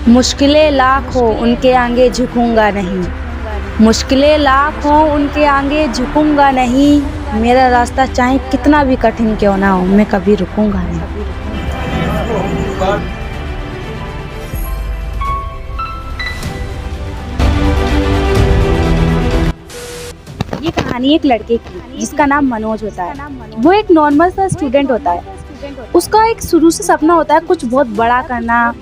मुश्किलें लाख हो उनके आगे झुकूंगा नहीं। मुश्किलें लाख हो उनके आगे झुकूंगा नहीं। मेरा रास्ता चाहे कितना भी कठिन क्यों ना हो, मैं कभी रुकूंगा नहीं। ये कहानी एक लड़के की जिसका नाम मनोज होता है। वो एक नॉर्मल सा स्टूडेंट होता है। उसका एक शुरू से सपना होता है कुछ बहुत बड़ा करना,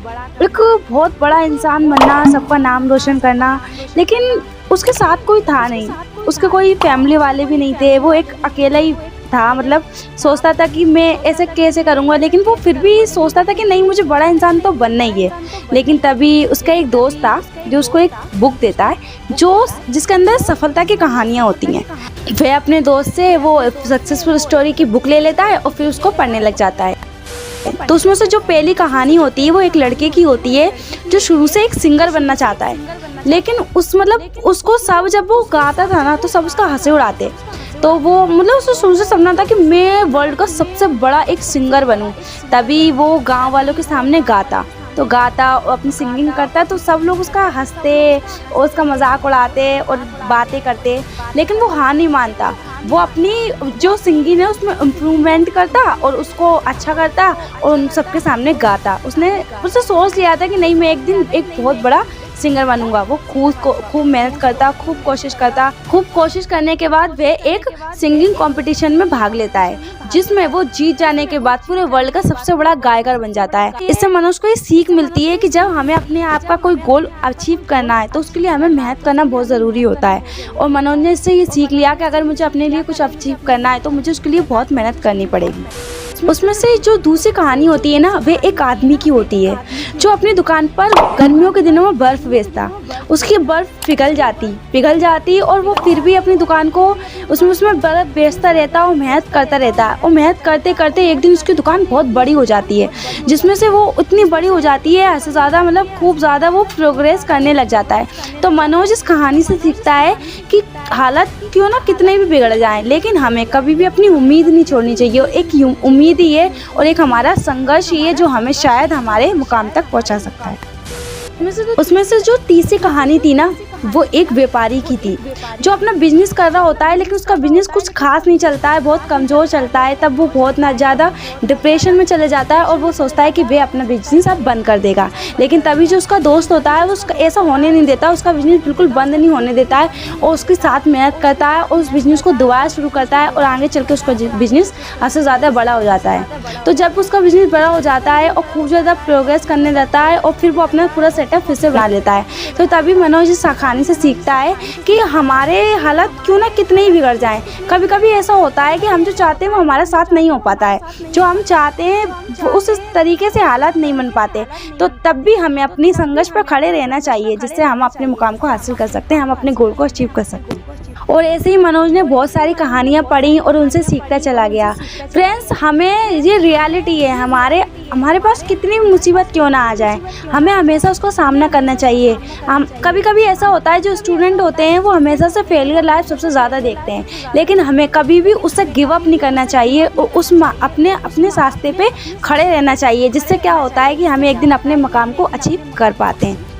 एक बहुत बड़ा इंसान बनना, सबका नाम रोशन करना। लेकिन उसके साथ कोई था नहीं, उसके कोई फैमिली वाले भी नहीं थे। वो एक अकेला ही था, मतलब सोचता था कि मैं ऐसे कैसे करूँगा, लेकिन वो फिर भी सोचता था कि नहीं, मुझे बड़ा इंसान तो बनना ही है। लेकिन तभी उसका एक दोस्त था जो उसको एक बुक देता है जिसके अंदर सफलता की कहानियाँ होती हैं। वह अपने दोस्त से वो सक्सेसफुल स्टोरी की बुक ले लेता है और फिर उसको पढ़ने लग जाता है। तो उसमें से जो पहली कहानी होती है वो एक लड़के की होती है जो शुरू से एक सिंगर बनना चाहता है। लेकिन उसको सब, जब वो गाता था ना, तो सब उसका हंसी उड़ाते। तो वो उसको शुरू से सपना था कि मैं वर्ल्ड का सबसे बड़ा एक सिंगर बनूं। तभी वो गांव वालों के सामने गाता और अपनी सिंगिंग करता, तो सब लोग उसका हंसते और उसका मजाक उड़ाते और बातें करते। लेकिन वो हार नहीं मानता, वो अपनी जो सिंगिंग है उसमें इम्प्रूवमेंट करता और उसको अच्छा करता और उन सबके सामने गाता। उसने सोच लिया था कि नहीं, मैं एक दिन एक बहुत बड़ा सिंगर बनूंगा। वो खूब मेहनत करता, खूब कोशिश करने के बाद वह एक सिंगिंग कंपटीशन में भाग लेता है, जिसमें वो जीत जाने के बाद पूरे वर्ल्ड का सबसे बड़ा गायकर बन जाता है। इससे मनोज को ये सीख मिलती है कि जब हमें अपने आप का कोई गोल अचीव करना है तो उसके लिए हमें मेहनत करना बहुत ज़रूरी होता है। और मनोज ने इससे ये सीख लिया कि अगर मुझे अपने लिए कुछ अचीव करना है तो मुझे उसके लिए बहुत मेहनत करनी पड़ेगी। उसमें से जो दूसरी कहानी होती है ना, वह एक आदमी की होती है जो अपनी दुकान पर गर्मियों के दिनों में बर्फ़ बेचता। उसकी बर्फ़ पिघल जाती और वो फिर भी अपनी दुकान को उसमें बर्फ़ बेचता रहता और मेहनत करता रहता। और मेहनत करते करते एक दिन उसकी दुकान बहुत बड़ी हो जाती है, जिसमें से वो इतनी बड़ी हो जाती है, ऐसे ज़्यादा खूब ज़्यादा वो प्रोग्रेस करने लग जाता है। तो मनोज इस कहानी से सीखता है कि हालत क्यों ना कितने भी बिगड़ जाएं, लेकिन हमें कभी भी अपनी उम्मीद नहीं छोड़नी चाहिए। एक उम्मीद ही है और एक हमारा संघर्ष ही है जो हमें शायद हमारे मुकाम तक पहुंचा सकता है। उसमें से जो तीसरी कहानी थी ना, वो एक व्यापारी की थी जो अपना बिजनेस कर रहा होता है, लेकिन उसका बिजनेस कुछ खास नहीं चलता है, बहुत कमज़ोर चलता है। तब वो बहुत ना ज़्यादा डिप्रेशन में चले जाता है और वो सोचता है कि वह अपना बिजनेस अब बंद कर देगा। लेकिन तभी जो उसका दोस्त होता है वो उसका ऐसा होने नहीं देता, उसका बिजनेस बिल्कुल बंद नहीं होने देता है और उसके साथ मेहनत करता है और उस बिज़नेस को दोबारा शुरू करता है और आगे चल के उसका बिज़नेस सबसे ज़्यादा बड़ा हो जाता है। तो जब उसका बिज़नेस बड़ा हो जाता है और खूब ज़्यादा प्रोग्रेस करने लगता है और फिर वो अपना पूरा सेटअप फिर से बना लेता है, तो तभी मनोज इस कहानी से सीखता है कि हमारे हालत क्यों ना कितने ही बिगड़ जाएं। कभी कभी ऐसा होता है कि हम जो चाहते हैं वो हमारे साथ नहीं हो पाता है, जो हम चाहते हैं वो उस तरीके से हालात नहीं बन पाते। तो तब भी हमें अपनी संघर्ष पर खड़े रहना चाहिए, जिससे हम अपने मुकाम को हासिल कर सकते हैं, हम अपने गोल को अचीव कर सकते हैं। और ऐसे ही मनोज ने बहुत सारी कहानियाँ पढ़ी और उनसे सीखता चला गया। फ्रेंड्स, हमें ये रियलिटी है, हमारे पास कितनी मुसीबत क्यों ना आ जाए, हमें हमेशा उसको सामना करना चाहिए। हम कभी कभी ऐसा होता है, जो स्टूडेंट होते हैं वो हमेशा से फेलियर लाइफ सबसे ज़्यादा देखते हैं, लेकिन हमें कभी भी उससे गिव अप नहीं करना चाहिए और अपने रास्ते पे खड़े रहना चाहिए, जिससे क्या होता है कि हमें एक दिन अपने मुकाम को अचीव कर पाते हैं।